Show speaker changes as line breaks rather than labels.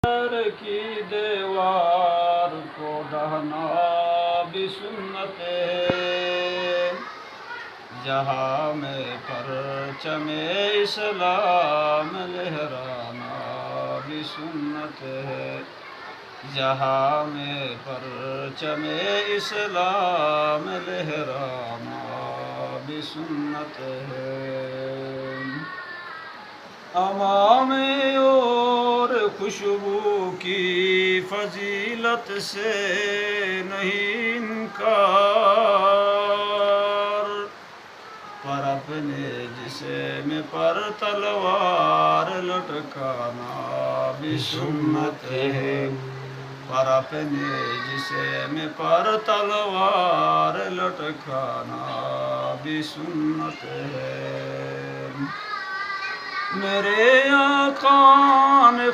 گھر کی دیوار کو ڈھانا بھی سنت ہے، جہاں میں پرچم اسلام لہرانا بھی سنت ہے، جہاں میں پرچم اسلام لہرانا بھی سنت ہے۔ امام اور خوشبو کی فضیلت سے نہیں انکار، پر اپنے جسم پر تلوار لٹکانا بھی سنت ہے، پر اپنے جسم پر تلوار لٹکانا بھی سنت ہے۔ میرے آقا نے